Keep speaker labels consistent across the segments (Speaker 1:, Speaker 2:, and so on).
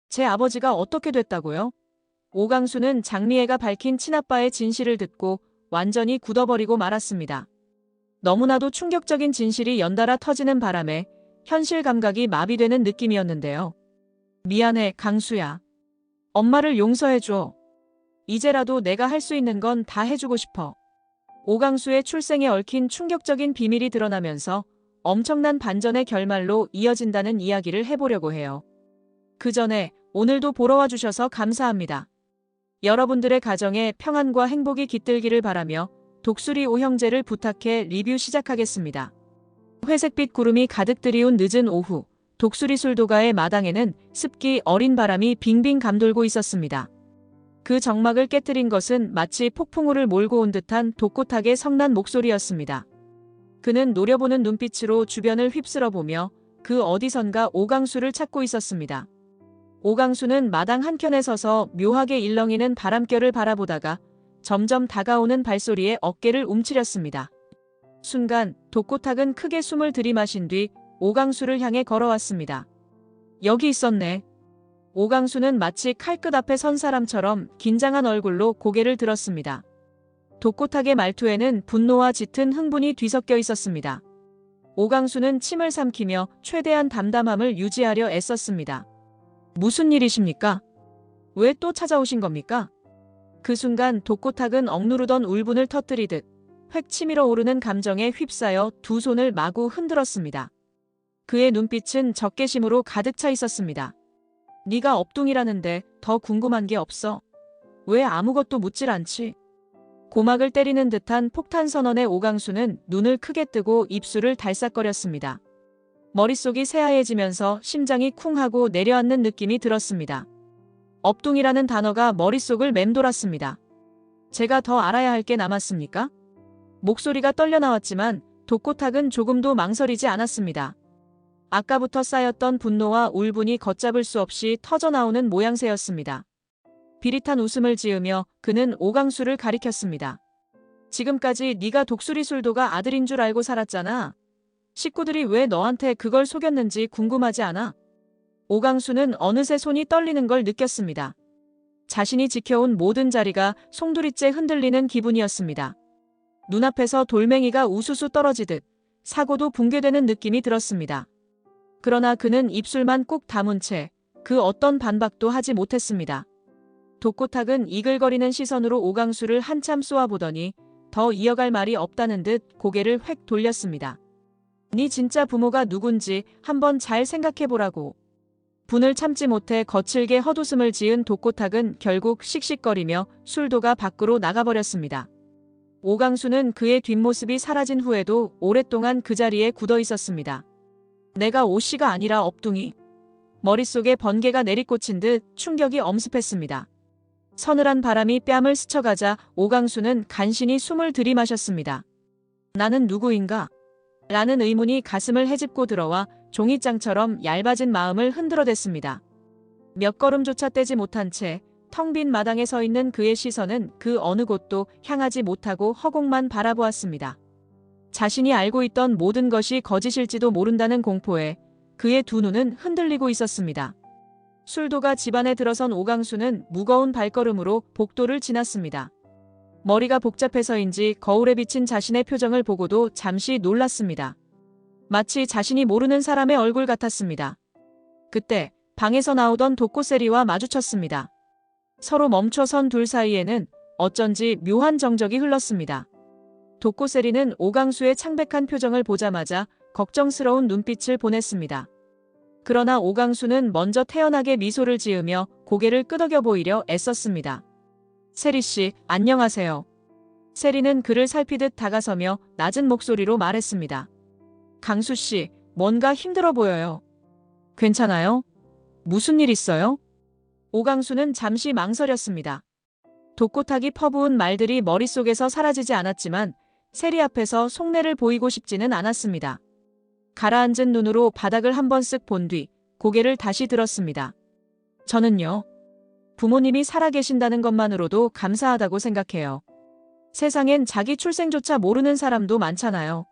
Speaker 1: 제 아버지가 어떻게 됐다고요? 오강수는 장미애가 밝힌 친아빠의 진실을 듣고 완전히 굳어버리고 말았습니다. 너무나도 충격적인 진실이 연달아 터지는 바람에 현실 감각이 마비되는 느낌이었는데요. 미안해, 강수야. 엄마를 용서해줘. 이제라도 내가 할 수 있는 건 다 해주고 싶어. 오강수의 출생에 얽힌 충격적인 비밀이 드러나면서 엄청난 반전의 결말로 이어진다는 이야기를 해보려고 해요. 그 전에 오늘도 보러 와주셔서 감사합니다. 여러분들의 가정에 평안과 행복이 깃들기를 바라며 독수리 오형제를 부탁해 리뷰 시작하겠습니다. 회색빛 구름이 가득 들이운 늦은 오후, 독수리 술도가의 마당에는 습기 어린 바람이 빙빙 감돌고 있었습니다. 그 정막을 깨뜨린 것은 마치 폭풍우를 몰고 온 듯한 독고탁의 성난 목소리였습니다. 그는 노려보는 눈빛으로 주변을 휩쓸어보며 그 어디선가 오강수를 찾고 있었습니다. 오강수는 마당 한켠에 서서 묘하게 일렁이는 바람결을 바라보다가 점점 다가오는 발소리에 어깨를 움츠렸습니다. 순간 독고탁은 크게 숨을 들이마신 뒤 오강수를 향해 걸어왔습니다. 여기 있었네. 오강수는 마치 칼끝 앞에 선 사람처럼 긴장한 얼굴로 고개를 들었습니다. 독고탁의 말투에는 분노와 짙은 흥분이 뒤섞여 있었습니다. 오강수는 침을 삼키며 최대한 담담함을 유지하려 애썼습니다. 무슨 일이십니까? 왜 또 찾아오신 겁니까? 그 순간 독고탁은 억누르던 울분을 터뜨리듯 획 치밀어 오르는 감정에 휩싸여 두 손을 마구 흔들었습니다. 그의 눈빛은 적개심으로 가득 차 있었습니다. 네가 업둥이라는데 더 궁금한 게 없어? 왜 아무것도 묻질 않지? 고막을 때리는 듯한 폭탄 선언의 오강수는 눈을 크게 뜨고 입술을 달싹거렸습니다. 머릿속이 새하얘지면서 심장이 쿵하고 내려앉는 느낌이 들었습니다. 업둥이라는 단어가 머릿속을 맴돌았습니다. 제가 더 알아야 할 게 남았습니까? 목소리가 떨려 나왔지만 독고탁은 조금도 망설이지 않았습니다. 아까부터 쌓였던 분노와 울분이 걷잡을 수 없이 터져나오는 모양새였습니다. 비릿한 웃음을 지으며 그는 오강수를 가리켰습니다. 지금까지 네가 독수리 술도가 아들인 줄 알고 살았잖아. 식구들이 왜 너한테 그걸 속였는지 궁금하지 않아? 오강수는 어느새 손이 떨리는 걸 느꼈습니다. 자신이 지켜온 모든 자리가 송두리째 흔들리는 기분이었습니다. 눈앞에서 돌멩이가 우수수 떨어지듯 사고도 붕괴되는 느낌이 들었습니다. 그러나 그는 입술만 꾹 다문 채 그 어떤 반박도 하지 못했습니다. 독고탁은 이글거리는 시선으로 오강수를 한참 쏘아보더니 더 이어갈 말이 없다는 듯 고개를 획 돌렸습니다. 네 진짜 부모가 누군지 한번 잘 생각해보라고. 분을 참지 못해 거칠게 헛웃음을 지은 독고탁은 결국 씩씩거리며 술도가 밖으로 나가버렸습니다. 오강수는 그의 뒷모습이 사라진 후에도 오랫동안 그 자리에 굳어 있었습니다. 내가 오씨가 아니라 업둥이. 머릿속에 번개가 내리꽂힌 듯 충격이 엄습했습니다. 서늘한 바람이 뺨을 스쳐가자 오강수는 간신히 숨을 들이마셨습니다. 나는 누구인가? 라는 의문이 가슴을 헤집고 들어와 종이장처럼 얇아진 마음을 흔들어댔습니다. 몇 걸음조차 떼지 못한 채 텅 빈 마당에 서 있는 그의 시선은 그 어느 곳도 향하지 못하고 허공만 바라보았습니다. 자신이 알고 있던 모든 것이 거짓일지도 모른다는 공포에 그의 두 눈은 흔들리고 있었습니다. 술도가 집안에 들어선 오강수는 무거운 발걸음으로 복도를 지났습니다. 머리가 복잡해서인지 거울에 비친 자신의 표정을 보고도 잠시 놀랐습니다. 마치 자신이 모르는 사람의 얼굴 같았습니다. 그때 방에서 나오던 독고세리와 마주쳤습니다. 서로 멈춰선 둘 사이에는 어쩐지 묘한 정적이 흘렀습니다. 독고세리는 오강수의 창백한 표정을 보자마자 걱정스러운 눈빛을 보냈습니다. 그러나 오강수는 먼저 태연하게 미소를 지으며 고개를 끄덕여 보이려 애썼습니다. 세리씨, 안녕하세요. 세리는 그를 살피듯 다가서며 낮은 목소리로 말했습니다. 강수씨, 뭔가 힘들어 보여요. 괜찮아요? 무슨 일 있어요? 오강수는 잠시 망설였습니다. 독고탁이 퍼부은 말들이 머릿속에서 사라지지 않았지만 세리 앞에서 속내를 보이고 싶지는 않았습니다. 가라앉은 눈으로 바닥을 한번 쓱 본 뒤 고개를 다시 들었습니다. 저는요. 부모님이 살아계신다는 것만으로도 감사하다고 생각해요. 세상엔 자기 출생조차 모르는 사람도 많잖아요.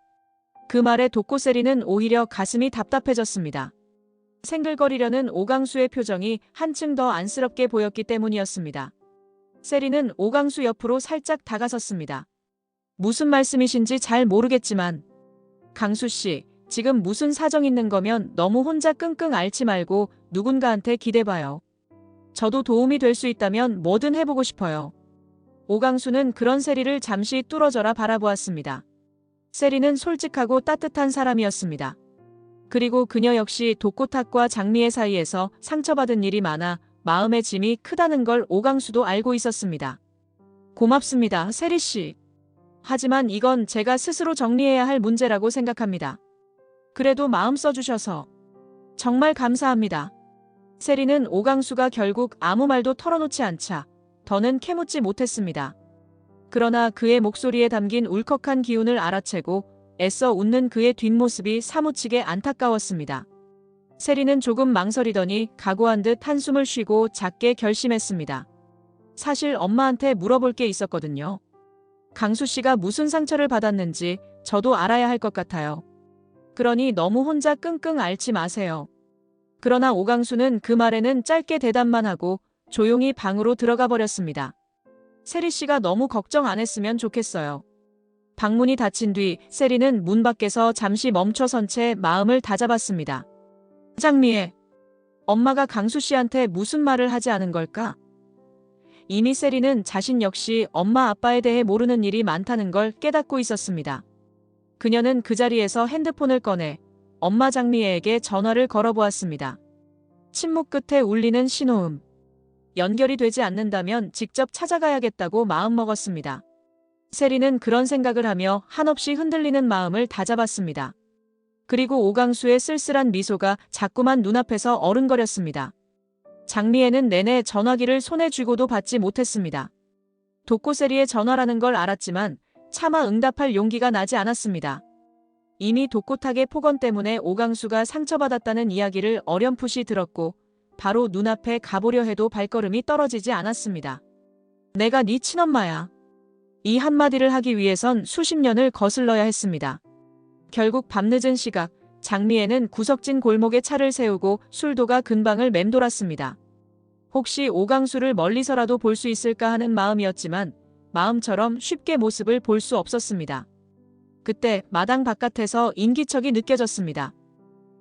Speaker 1: 그 말에 독고세리는 오히려 가슴이 답답해졌습니다. 생글거리려는 오강수의 표정이 한층 더 안쓰럽게 보였기 때문이었습니다. 세리는 오강수 옆으로 살짝 다가섰습니다. 무슨 말씀이신지 잘 모르겠지만 강수 씨, 지금 무슨 사정 있는 거면 너무 혼자 끙끙 앓지 말고 누군가한테 기대봐요. 저도 도움이 될 수 있다면 뭐든 해보고 싶어요. 오강수는 그런 세리를 잠시 뚫어져라 바라보았습니다. 세리는 솔직하고 따뜻한 사람이었습니다. 그리고 그녀 역시 독고탁과 장미애 사이에서 상처받은 일이 많아 마음의 짐이 크다는 걸 오강수도 알고 있었습니다. 고맙습니다, 세리 씨. 하지만 이건 제가 스스로 정리해야 할 문제라고 생각합니다. 그래도 마음 써주셔서 정말 감사합니다. 세리는 오강수가 결국 아무 말도 털어놓지 않자 더는 캐묻지 못했습니다. 그러나 그의 목소리에 담긴 울컥한 기운을 알아채고 애써 웃는 그의 뒷모습이 사무치게 안타까웠습니다. 세리는 조금 망설이더니 각오한 듯 한숨을 쉬고 작게 결심했습니다. 사실 엄마한테 물어볼 게 있었거든요. 강수 씨가 무슨 상처를 받았는지 저도 알아야 할 것 같아요. 그러니 너무 혼자 끙끙 앓지 마세요. 그러나 오강수는 그 말에는 짧게 대답만 하고 조용히 방으로 들어가 버렸습니다. 세리 씨가 너무 걱정 안 했으면 좋겠어요. 방문이 닫힌 뒤 세리는 문 밖에서 잠시 멈춰선 채 마음을 다잡았습니다. 장미애, 엄마가 강수 씨한테 무슨 말을 하지 않은 걸까? 이미 세리는 자신 역시 엄마 아빠에 대해 모르는 일이 많다는 걸 깨닫고 있었습니다. 그녀는 그 자리에서 핸드폰을 꺼내 엄마 장미애에게 전화를 걸어보았습니다. 침묵 끝에 울리는 신호음. 연결이 되지 않는다면 직접 찾아가야겠다고 마음먹었습니다. 세리는 그런 생각을 하며 한없이 흔들리는 마음을 다잡았습니다. 그리고 오강수의 쓸쓸한 미소가 자꾸만 눈앞에서 어른거렸습니다. 장미애는 내내 전화기를 손에 쥐고도 받지 못했습니다. 독고세리의 전화라는 걸 알았지만 차마 응답할 용기가 나지 않았습니다. 이미 독고탁의 폭언 때문에 오강수가 상처받았다는 이야기를 어렴풋이 들었고 바로 눈앞에 가보려 해도 발걸음이 떨어지지 않았습니다. 내가 네 친엄마야. 이 한마디를 하기 위해선 수십 년을 거슬러야 했습니다. 결국 밤늦은 시각, 장미애는 구석진 골목에 차를 세우고 술도가 근방을 맴돌았습니다. 혹시 오강수를 멀리서라도 볼 수 있을까 하는 마음이었지만 마음처럼 쉽게 모습을 볼 수 없었습니다. 그때 마당 바깥에서 인기척이 느껴졌습니다.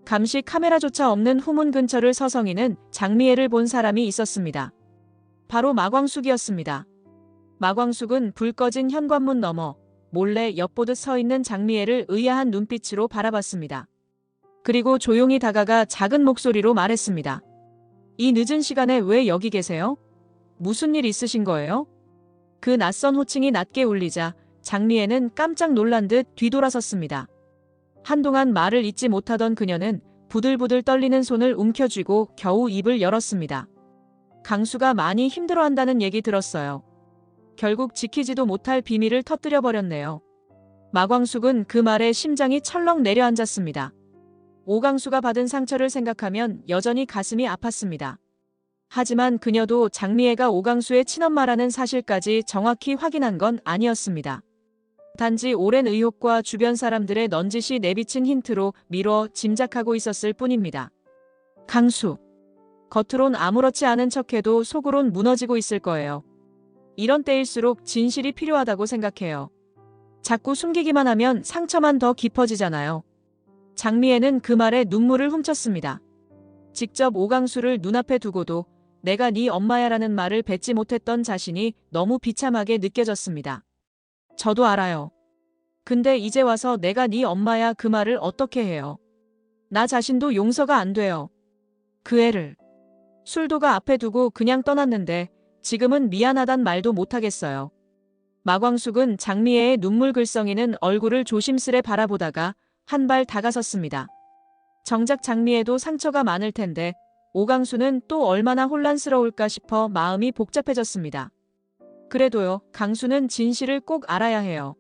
Speaker 1: 감시 카메라조차 없는 후문 근처를 서성이는 장미애를 본 사람이 있었습니다. 바로 마광숙이었습니다. 마광숙은 불 꺼진 현관문 너머 몰래 엿보듯 서 있는 장미애를 의아한 눈빛으로 바라봤습니다. 그리고 조용히 다가가 작은 목소리로 말했습니다. 이 늦은 시간에 왜 여기 계세요? 무슨 일 있으신 거예요? 그 낯선 호칭이 낮게 울리자 장미애는 깜짝 놀란 듯 뒤돌아섰습니다. 한동안 말을 잇지 못하던 그녀는 부들부들 떨리는 손을 움켜쥐고 겨우 입을 열었습니다. 강수가 많이 힘들어한다는 얘기 들었어요. 결국 지키지도 못할 비밀을 터뜨려 버렸네요. 마광숙은 그 말에 심장이 철렁 내려앉았습니다. 오강수가 받은 상처를 생각하면 여전히 가슴이 아팠습니다. 하지만 그녀도 장미애가 오강수의 친엄마라는 사실까지 정확히 확인한 건 아니었습니다. 단지 오랜 의혹과 주변 사람들의 넌지시 내비친 힌트로 미뤄 짐작하고 있었을 뿐입니다. 강수. 겉으론 아무렇지 않은 척해도 속으론 무너지고 있을 거예요. 이런 때일수록 진실이 필요하다고 생각해요. 자꾸 숨기기만 하면 상처만 더 깊어지잖아요. 장미애는 그 말에 눈물을 훔쳤습니다. 직접 오강수를 눈앞에 두고도 내가 네 엄마야라는 말을 뱉지 못했던 자신이 너무 비참하게 느껴졌습니다. 저도 알아요. 근데 이제 와서 내가 네 엄마야 그 말을 어떻게 해요? 나 자신도 용서가 안 돼요. 그 애를. 술도가 앞에 두고 그냥 떠났는데 지금은 미안하단 말도 못하겠어요. 마광숙은 장미애의 눈물 글썽이는 얼굴을 조심스레 바라보다가 한 발 다가섰습니다. 정작 장미애도 상처가 많을 텐데 오강수는 또 얼마나 혼란스러울까 싶어 마음이 복잡해졌습니다. 그래도요, 강수는 진실을 꼭 알아야 해요.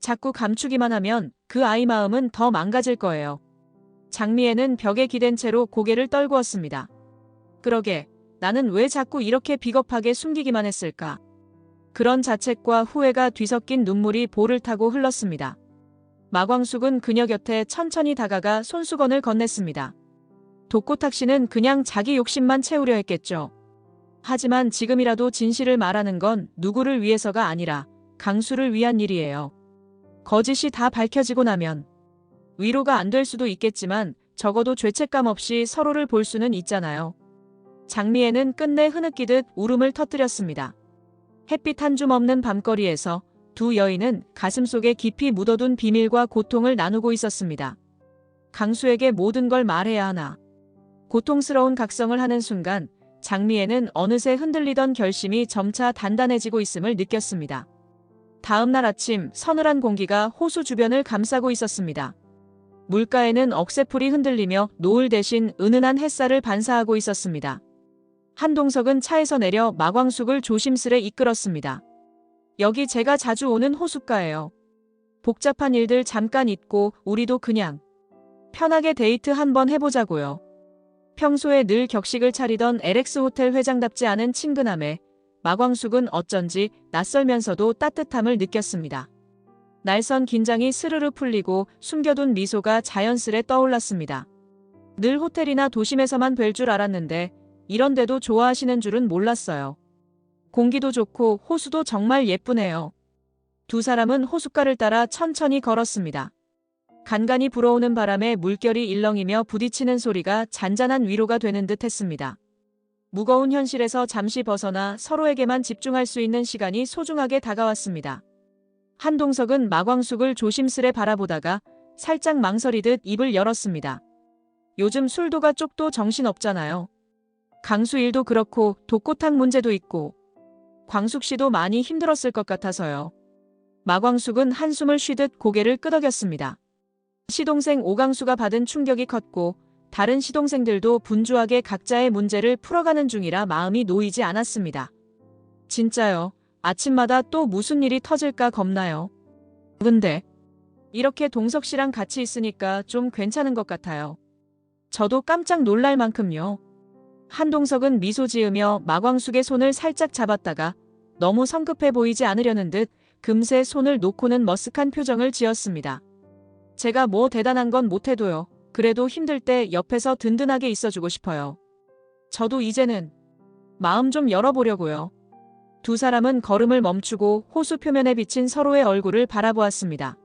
Speaker 1: 자꾸 감추기만 하면 그 아이 마음은 더 망가질 거예요. 장미애는 벽에 기댄 채로 고개를 떨구었습니다. 그러게, 나는 왜 자꾸 이렇게 비겁하게 숨기기만 했을까? 그런 자책과 후회가 뒤섞인 눈물이 볼을 타고 흘렀습니다. 마광숙은 그녀 곁에 천천히 다가가 손수건을 건넸습니다. 독고탁 씨는 그냥 자기 욕심만 채우려 했겠죠. 하지만 지금이라도 진실을 말하는 건 누구를 위해서가 아니라 강수를 위한 일이에요. 거짓이 다 밝혀지고 나면 위로가 안 될 수도 있겠지만 적어도 죄책감 없이 서로를 볼 수는 있잖아요. 장미애는 끝내 흐느끼듯 울음을 터뜨렸습니다. 햇빛 한 줌 없는 밤거리에서 두 여인은 가슴속에 깊이 묻어둔 비밀과 고통을 나누고 있었습니다. 강수에게 모든 걸 말해야 하나. 고통스러운 각성을 하는 순간 장미애는 어느새 흔들리던 결심이 점차 단단해지고 있음을 느꼈습니다. 다음 날 아침 서늘한 공기가 호수 주변을 감싸고 있었습니다. 물가에는 억새풀이 흔들리며 노을 대신 은은한 햇살을 반사하고 있었습니다. 한동석은 차에서 내려 마광숙을 조심스레 이끌었습니다. 여기 제가 자주 오는 호숫가예요. 복잡한 일들 잠깐 잊고 우리도 그냥 편하게 데이트 한번 해보자고요. 평소에 늘 격식을 차리던 LX 호텔 회장답지 않은 친근함에 마광숙은 어쩐지 낯설면서도 따뜻함을 느꼈습니다. 날선 긴장이 스르르 풀리고 숨겨둔 미소가 자연스레 떠올랐습니다. 늘 호텔이나 도심에서만 뵐 줄 알았는데 이런 데도 좋아하시는 줄은 몰랐어요. 공기도 좋고 호수도 정말 예쁘네요. 두 사람은 호숫가를 따라 천천히 걸었습니다. 간간히 불어오는 바람에 물결이 일렁이며 부딪히는 소리가 잔잔한 위로가 되는 듯 했습니다. 무거운 현실에서 잠시 벗어나 서로에게만 집중할 수 있는 시간이 소중하게 다가왔습니다. 한동석은 마광숙을 조심스레 바라보다가 살짝 망설이듯 입을 열었습니다. 요즘 술도가 쪽도 정신없잖아요. 강수 일도 그렇고 독고탁 문제도 있고 광숙 씨도 많이 힘들었을 것 같아서요. 마광숙은 한숨을 쉬듯 고개를 끄덕였습니다. 시동생 오강수가 받은 충격이 컸고 다른 시동생들도 분주하게 각자의 문제를 풀어가는 중이라 마음이 놓이지 않았습니다. 진짜요. 아침마다 또 무슨 일이 터질까 겁나요. 근데 이렇게 동석 씨랑 같이 있으니까 좀 괜찮은 것 같아요. 저도 깜짝 놀랄 만큼요. 한동석은 미소 지으며 마광숙의 손을 살짝 잡았다가 너무 성급해 보이지 않으려는 듯 금세 손을 놓고는 머쓱한 표정을 지었습니다. 제가 뭐 대단한 건 못해도요. 그래도 힘들 때 옆에서 든든하게 있어주고 싶어요. 저도 이제는 마음 좀 열어보려고요. 두 사람은 걸음을 멈추고 호수 표면에 비친 서로의 얼굴을 바라보았습니다.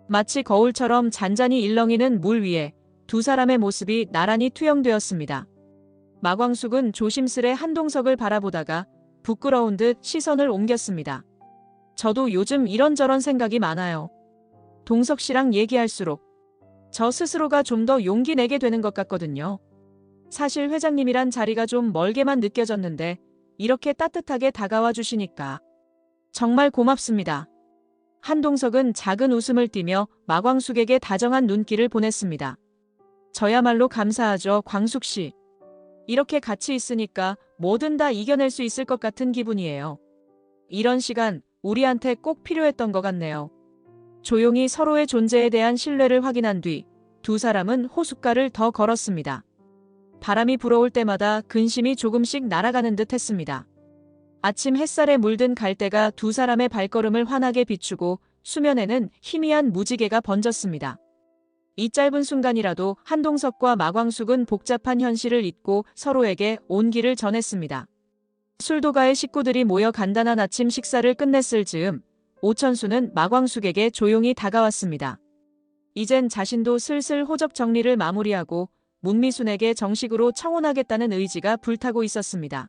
Speaker 1: 마치 거울처럼 잔잔히 일렁이는 물 위에 두 사람의 모습이 나란히 투영되었습니다. 마광숙은 조심스레 한동석을 바라보다가 부끄러운 듯 시선을 옮겼습니다. 저도 요즘 이런저런 생각이 많아요. 동석 씨랑 얘기할수록 저 스스로가 좀 더 용기 내게 되는 것 같거든요. 사실 회장님이란 자리가 좀 멀게만 느껴졌는데 이렇게 따뜻하게 다가와 주시니까 정말 고맙습니다. 한동석은 작은 웃음을 띠며 마광숙에게 다정한 눈길을 보냈습니다. 저야말로 감사하죠, 광숙 씨. 이렇게 같이 있으니까 뭐든 다 이겨낼 수 있을 것 같은 기분이에요. 이런 시간 우리한테 꼭 필요했던 것 같네요. 조용히 서로의 존재에 대한 신뢰를 확인한 뒤 두 사람은 호숫가를 더 걸었습니다. 바람이 불어올 때마다 근심이 조금씩 날아가는 듯 했습니다. 아침 햇살에 물든 갈대가 두 사람의 발걸음을 환하게 비추고 수면에는 희미한 무지개가 번졌습니다. 이 짧은 순간이라도 한동석과 마광숙은 복잡한 현실을 잊고 서로에게 온기를 전했습니다. 술도가의 식구들이 모여 간단한 아침 식사를 끝냈을 즈음 오천수는 마광숙에게 조용히 다가왔습니다. 이젠 자신도 슬슬 호적 정리를 마무리하고 문미순에게 정식으로 청혼하겠다는 의지가 불타고 있었습니다.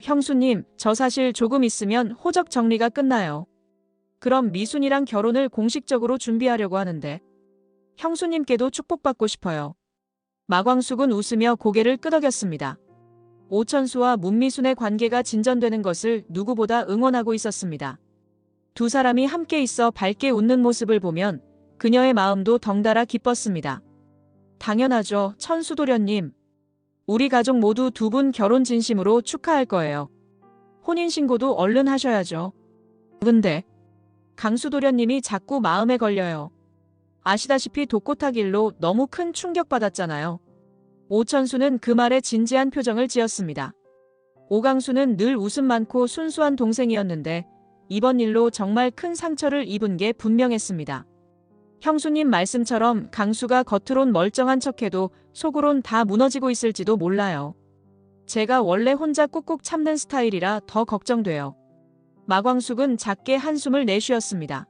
Speaker 1: 형수님, 저 사실 조금 있으면 호적 정리가 끝나요. 그럼 미순이랑 결혼을 공식적으로 준비하려고 하는데 형수님께도 축복받고 싶어요. 마광숙은 웃으며 고개를 끄덕였습니다. 오천수와 문미순의 관계가 진전되는 것을 누구보다 응원하고 있었습니다. 두 사람이 함께 있어 밝게 웃는 모습을 보면 그녀의 마음도 덩달아 기뻤습니다. 당연하죠, 천수도련님. 우리 가족 모두 두 분 결혼 진심으로 축하할 거예요. 혼인신고도 얼른 하셔야죠. 근데 강수도련님이 자꾸 마음에 걸려요. 아시다시피 독고탁 일로 너무 큰 충격받았잖아요. 오천수는 그 말에 진지한 표정을 지었습니다. 오강수는 늘 웃음 많고 순수한 동생이었는데 이번 일로 정말 큰 상처를 입은 게 분명했습니다. 형수님 말씀처럼 강수가 겉으론 멀쩡한 척해도 속으론 다 무너지고 있을지도 몰라요. 제가 원래 혼자 꾹꾹 참는 스타일이라 더 걱정돼요. 마광숙은 작게 한숨을 내쉬었습니다.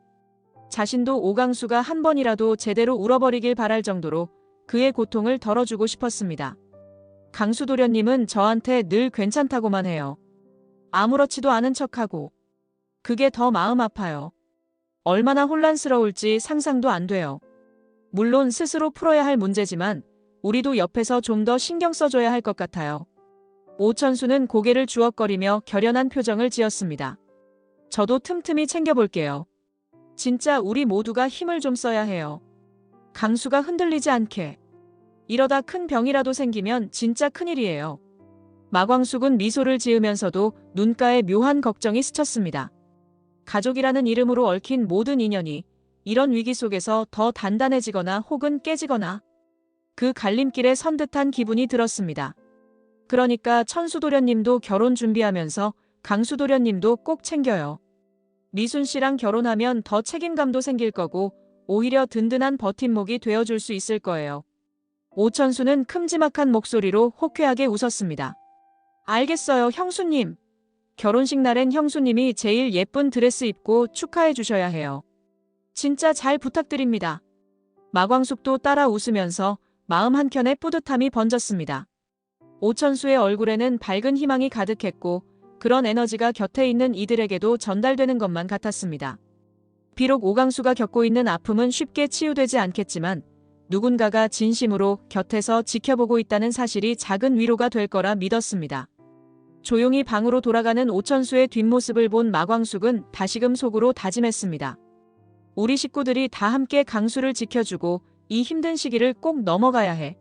Speaker 1: 자신도 오강수가 한 번이라도 제대로 울어버리길 바랄 정도로 그의 고통을 덜어주고 싶었습니다. 강수 도련님은 저한테 늘 괜찮다고만 해요. 아무렇지도 않은 척하고. 그게 더 마음 아파요. 얼마나 혼란스러울지 상상도 안 돼요. 물론 스스로 풀어야 할 문제지만 우리도 옆에서 좀 더 신경 써줘야 할 것 같아요. 오천수는 고개를 주걱거리며 결연한 표정을 지었습니다. 저도 틈틈이 챙겨볼게요. 진짜 우리 모두가 힘을 좀 써야 해요. 강수가 흔들리지 않게. 이러다 큰 병이라도 생기면 진짜 큰일이에요. 마광숙은 미소를 지으면서도 눈가에 묘한 걱정이 스쳤습니다. 가족이라는 이름으로 얽힌 모든 인연이 이런 위기 속에서 더 단단해지거나 혹은 깨지거나 그 갈림길에 선 듯한 기분이 들었습니다. 그러니까 천수도련님도 결혼 준비하면서 강수도련님도 꼭 챙겨요. 미순 씨랑 결혼하면 더 책임감도 생길 거고 오히려 든든한 버팀목이 되어줄 수 있을 거예요. 오천수는 큼지막한 목소리로 호쾌하게 웃었습니다. 알겠어요, 형수님. 결혼식 날엔 형수님이 제일 예쁜 드레스 입고 축하해 주셔야 해요. 진짜 잘 부탁드립니다. 마광숙도 따라 웃으면서 마음 한켠에 뿌듯함이 번졌습니다. 오천수의 얼굴에는 밝은 희망이 가득했고 그런 에너지가 곁에 있는 이들에게도 전달되는 것만 같았습니다. 비록 오강수가 겪고 있는 아픔은 쉽게 치유되지 않겠지만 누군가가 진심으로 곁에서 지켜보고 있다는 사실이 작은 위로가 될 거라 믿었습니다. 조용히 방으로 돌아가는 오천수의 뒷모습을 본 마광숙은 다시금 속으로 다짐했습니다. 우리 식구들이 다 함께 강수를 지켜주고 이 힘든 시기를 꼭 넘어가야 해.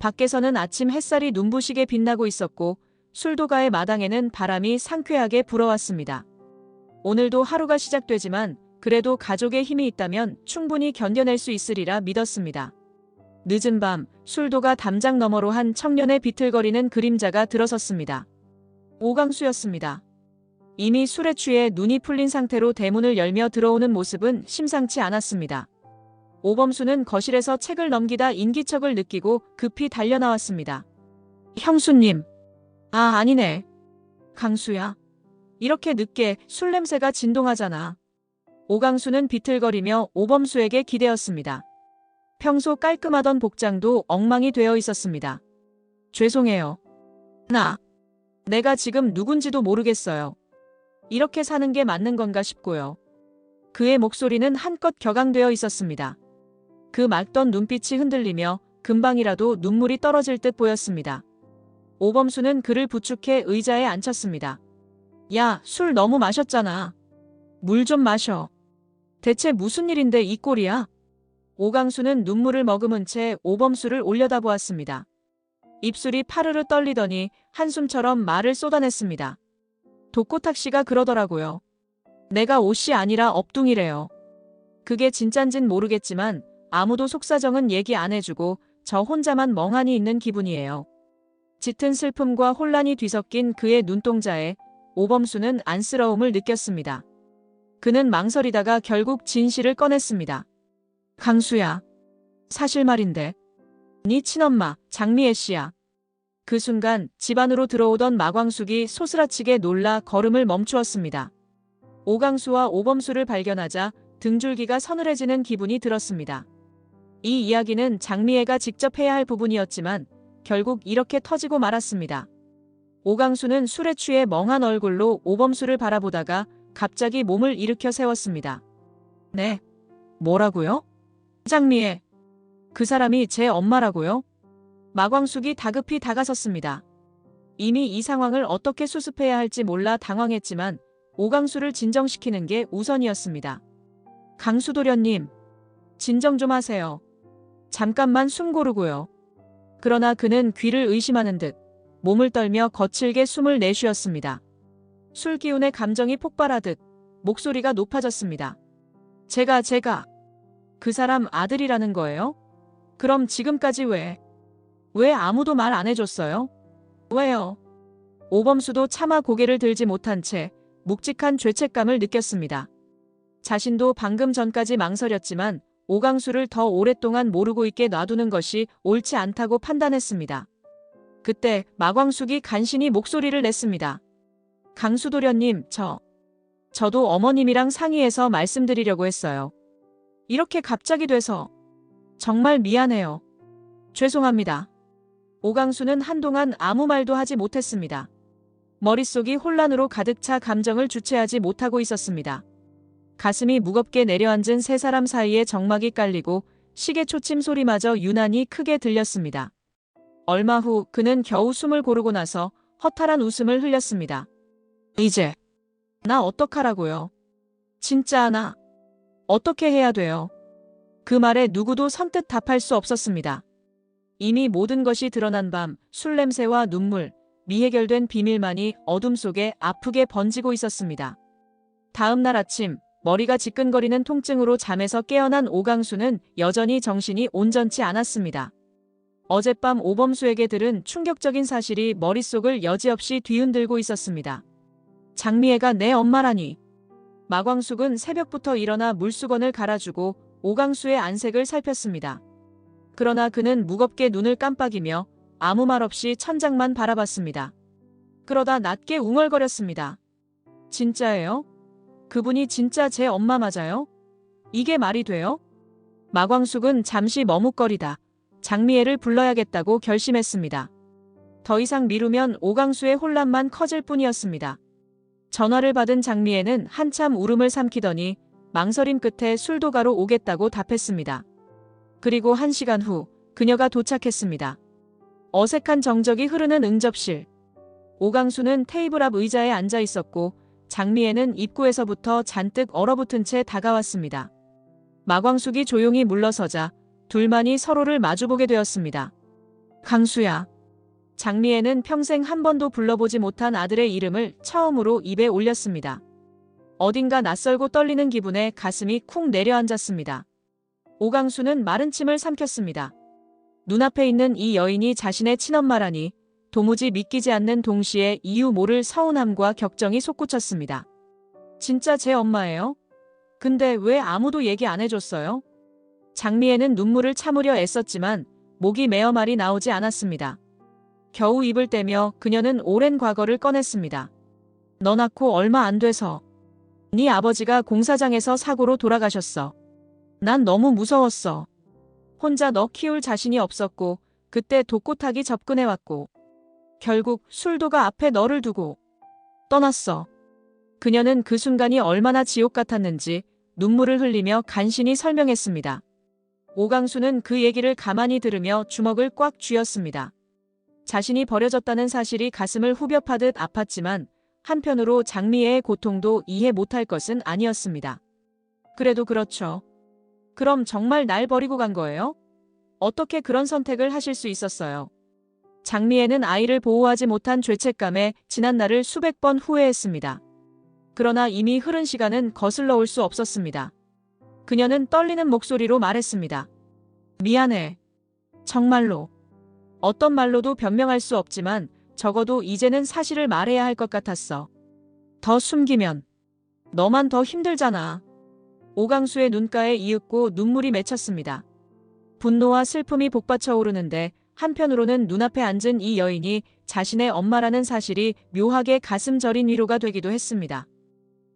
Speaker 1: 밖에서는 아침 햇살이 눈부시게 빛나고 있었고 술도가의 마당에는 바람이 상쾌하게 불어왔습니다. 오늘도 하루가 시작되지만 그래도 가족의 힘이 있다면 충분히 견뎌낼 수 있으리라 믿었습니다. 늦은 밤 술도가 담장 너머로 한 청년의 비틀거리는 그림자가 들어섰습니다. 오강수였습니다. 이미 술에 취해 눈이 풀린 상태로 대문을 열며 들어오는 모습은 심상치 않았습니다. 오범수는 거실에서 책을 넘기다 인기척을 느끼고 급히 달려나왔습니다. 형수님. 아, 아니네. 강수야. 이렇게 늦게 술 냄새가 진동하잖아. 오강수는 비틀거리며 오범수에게 기대었습니다. 평소 깔끔하던 복장도 엉망이 되어 있었습니다. 죄송해요. 내가 지금 누군지도 모르겠어요. 이렇게 사는 게 맞는 건가 싶고요. 그의 목소리는 한껏 격앙되어 있었습니다. 그 맑던 눈빛이 흔들리며 금방이라도 눈물이 떨어질 듯 보였습니다. 오범수는 그를 부축해 의자에 앉혔습니다. 야, 술 너무 마셨잖아. 물 좀 마셔. 대체 무슨 일인데 이 꼴이야? 오강수는 눈물을 머금은 채 오범수를 올려다보았습니다. 입술이 파르르 떨리더니 한숨처럼 말을 쏟아냈습니다. 독고탁 씨가 그러더라고요. 내가 옷이 아니라 업둥이래요. 그게 진짠진 모르겠지만 아무도 속사정은 얘기 안 해주고 저 혼자만 멍하니 있는 기분이에요. 짙은 슬픔과 혼란이 뒤섞인 그의 눈동자에 오범수는 안쓰러움을 느꼈습니다. 그는 망설이다가 결국 진실을 꺼냈습니다. 강수야. 사실 말인데. 네 친엄마 장미애 씨야. 그 순간 집 안으로 들어오던 마광숙이 소스라치게 놀라 걸음을 멈추었습니다. 오강수와 오범수를 발견하자 등줄기가 서늘해지는 기분이 들었습니다. 이 이야기는 장미애가 직접 해야 할 부분이었지만 결국 이렇게 터지고 말았습니다. 오강수는 술에 취해 멍한 얼굴로 오범수를 바라보다가 갑자기 몸을 일으켜 세웠습니다. 네. 뭐라고요? 장미애. 그 사람이 제 엄마라고요? 마광숙이 다급히 다가섰습니다. 이미 이 상황을 어떻게 수습해야 할지 몰라 당황했지만 오강수를 진정시키는 게 우선이었습니다. 강수도련님, 진정 좀 하세요. 잠깐만 숨 고르고요. 그러나 그는 귀를 의심하는 듯 몸을 떨며 거칠게 숨을 내쉬었습니다. 술 기운에 감정이 폭발하듯 목소리가 높아졌습니다. 제가 그 사람 아들이라는 거예요? 그럼 지금까지 왜 아무도 말 안 해줬어요? 왜요? 오범수도 차마 고개를 들지 못한 채 묵직한 죄책감을 느꼈습니다. 자신도 방금 전까지 망설였지만 오강수를 더 오랫동안 모르고 있게 놔두는 것이 옳지 않다고 판단했습니다. 그때 마광숙이 간신히 목소리를 냈습니다. 강수도련님, 저도 어머님이랑 상의해서 말씀드리려고 했어요. 이렇게 갑자기 돼서 정말 미안해요. 죄송합니다. 오강수는 한동안 아무 말도 하지 못했습니다. 머릿속이 혼란으로 가득 차 감정을 주체하지 못하고 있었습니다. 가슴이 무겁게 내려앉은 세 사람 사이에 정막이 깔리고 시계 초침 소리마저 유난히 크게 들렸습니다. 얼마 후 그는 겨우 숨을 고르고 나서 허탈한 웃음을 흘렸습니다. 이제 나 어떡하라고요? 진짜 나 어떻게 해야 돼요? 그 말에 누구도 선뜻 답할 수 없었습니다. 이미 모든 것이 드러난 밤, 술 냄새와 눈물, 미해결된 비밀만이 어둠 속에 아프게 번지고 있었습니다. 다음 날 아침, 머리가 지끈거리는 통증으로 잠에서 깨어난 오강수는 여전히 정신이 온전치 않았습니다. 어젯밤 오범수에게 들은 충격적인 사실이 머릿속을 여지없이 뒤흔들고 있었습니다. 장미애가 내 엄마라니. 마광숙은 새벽부터 일어나 물수건을 갈아주고 오강수의 안색을 살폈습니다. 그러나 그는 무겁게 눈을 깜빡이며 아무 말 없이 천장만 바라봤습니다. 그러다 낮게 웅얼거렸습니다. 진짜예요? 그분이 진짜 제 엄마 맞아요? 이게 말이 돼요? 마광숙은 잠시 머뭇거리다 장미애를 불러야겠다고 결심했습니다. 더 이상 미루면 오강수의 혼란만 커질 뿐이었습니다. 전화를 받은 장미애는 한참 울음을 삼키더니 망설임 끝에 술도가로 오겠다고 답했습니다. 그리고 1시간 후 그녀가 도착했습니다. 어색한 정적이 흐르는 응접실. 오강수는 테이블 앞 의자에 앉아 있었고 장미애는 입구에서부터 잔뜩 얼어붙은 채 다가왔습니다. 마광숙이 조용히 물러서자 둘만이 서로를 마주보게 되었습니다. 강수야. 장미애는 평생 한 번도 불러보지 못한 아들의 이름을 처음으로 입에 올렸습니다. 어딘가 낯설고 떨리는 기분에 가슴이 쿵 내려앉았습니다. 오강수는 마른 침을 삼켰습니다. 눈앞에 있는 이 여인이 자신의 친엄마라니 도무지 믿기지 않는 동시에 이유 모를 서운함과 격정이 솟구쳤습니다. 진짜 제 엄마예요? 근데 왜 아무도 얘기 안 해줬어요? 장미애는 눈물을 참으려 애썼지만 목이 메어 말이 나오지 않았습니다. 겨우 입을 떼며 그녀는 오랜 과거를 꺼냈습니다. 너 낳고 얼마 안 돼서 네 아버지가 공사장에서 사고로 돌아가셨어. 난 너무 무서웠어. 혼자 너 키울 자신이 없었고 그때 독고타기 접근해왔고 결국 술도가 앞에 너를 두고 떠났어. 그녀는 그 순간이 얼마나 지옥 같았는지 눈물을 흘리며 간신히 설명했습니다. 오강수는 그 얘기를 가만히 들으며 주먹을 꽉 쥐었습니다. 자신이 버려졌다는 사실이 가슴을 후벼 파듯 아팠지만 한편으로 장미애의 고통도 이해 못할 것은 아니었습니다. 그래도 그렇죠. 그럼 정말 날 버리고 간 거예요? 어떻게 그런 선택을 하실 수 있었어요? 장미애는 아이를 보호하지 못한 죄책감에 지난 날을 수백 번 후회했습니다. 그러나 이미 흐른 시간은 거슬러 올 수 없었습니다. 그녀는 떨리는 목소리로 말했습니다. 미안해. 정말로. 어떤 말로도 변명할 수 없지만 적어도 이제는 사실을 말해야 할 것 같았어. 더 숨기면 너만 더 힘들잖아. 오강수의 눈가에 이윽고 눈물이 맺혔습니다. 분노와 슬픔이 복받쳐 오르는데 한편으로는 눈앞에 앉은 이 여인이 자신의 엄마라는 사실이 묘하게 가슴 저린 위로가 되기도 했습니다.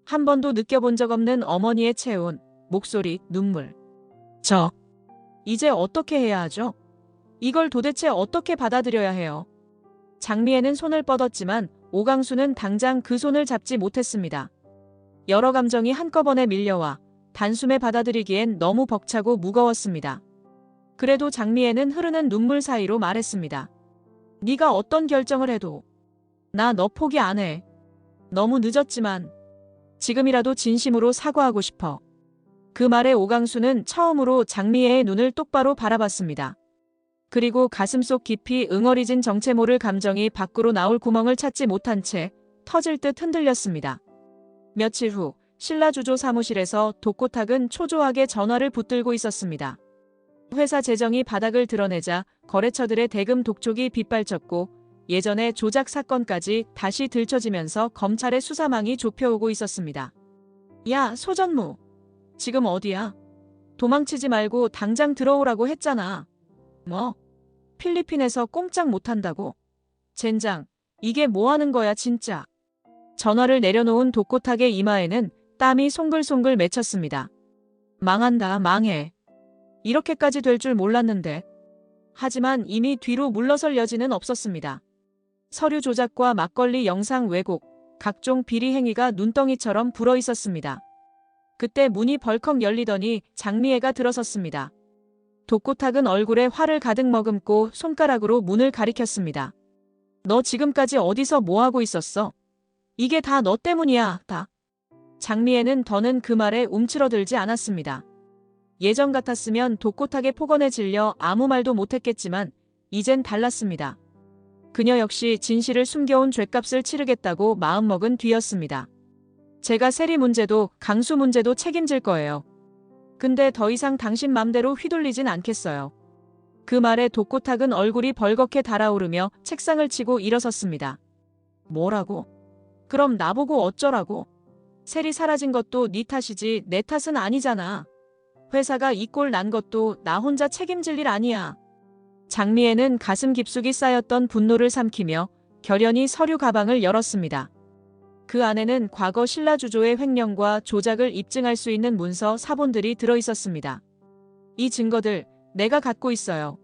Speaker 1: 한 번도 느껴본 적 없는 어머니의 체온, 목소리, 눈물. 이제 어떻게 해야 하죠? 이걸 도대체 어떻게 받아들여야 해요? 장미애는 손을 뻗었지만 오강수는 당장 그 손을 잡지 못했습니다. 여러 감정이 한꺼번에 밀려와 단숨에 받아들이기엔 너무 벅차고 무거웠습니다. 그래도 장미애는 흐르는 눈물 사이로 말했습니다. 네가 어떤 결정을 해도 나 너 포기 안 해. 너무 늦었지만 지금이라도 진심으로 사과하고 싶어. 그 말에 오강수는 처음으로 장미애의 눈을 똑바로 바라봤습니다. 그리고 가슴속 깊이 응어리진 정체 모를 감정이 밖으로 나올 구멍을 찾지 못한 채 터질 듯 흔들렸습니다. 며칠 후 신라주조 사무실에서 독고탁은 초조하게 전화를 붙들고 있었습니다. 회사 재정이 바닥을 드러내자 거래처들의 대금 독촉이 빗발쳤고 예전의 조작 사건까지 다시 들춰지면서 검찰의 수사망이 좁혀오고 있었습니다. 야, 소전무. 지금 어디야? 도망치지 말고 당장 들어오라고 했잖아. 뭐? 필리핀에서 꼼짝 못한다고? 젠장, 이게 뭐 하는 거야 진짜. 전화를 내려놓은 독고탁의 이마에는 땀이 송글송글 맺혔습니다. 망한다, 망해. 이렇게까지 될 줄 몰랐는데. 하지만 이미 뒤로 물러설 여지는 없었습니다. 서류 조작과 막걸리 영상 왜곡, 각종 비리 행위가 눈덩이처럼 불어 있었습니다. 그때 문이 벌컥 열리더니 장미애가 들어섰습니다. 독고탁은 얼굴에 화를 가득 머금고 손가락으로 문을 가리켰습니다. 너 지금까지 어디서 뭐 하고 있었어? 이게 다 너 때문이야, 다. 장미애는 더는 그 말에 움츠러들지 않았습니다. 예전 같았으면 독고탁의 폭언에 질려 아무 말도 못했겠지만 이젠 달랐습니다. 그녀 역시 진실을 숨겨온 죗값을 치르겠다고 마음먹은 뒤였습니다. 제가 세리 문제도 강수 문제도 책임질 거예요. 근데 더 이상 당신 맘대로 휘둘리진 않겠어요. 그 말에 독고탁은 얼굴이 벌겋게 달아오르며 책상을 치고 일어섰습니다. 뭐라고? 그럼 나보고 어쩌라고? 세리 사라진 것도 네 탓이지 내 탓은 아니잖아. 회사가 이 꼴 난 것도 나 혼자 책임질 일 아니야. 장미애는 가슴 깊숙이 쌓였던 분노를 삼키며 결연히 서류 가방을 열었습니다. 그 안에는 과거 신라주조의 횡령과 조작을 입증할 수 있는 문서 사본들이 들어있었습니다. 이 증거들 내가 갖고 있어요.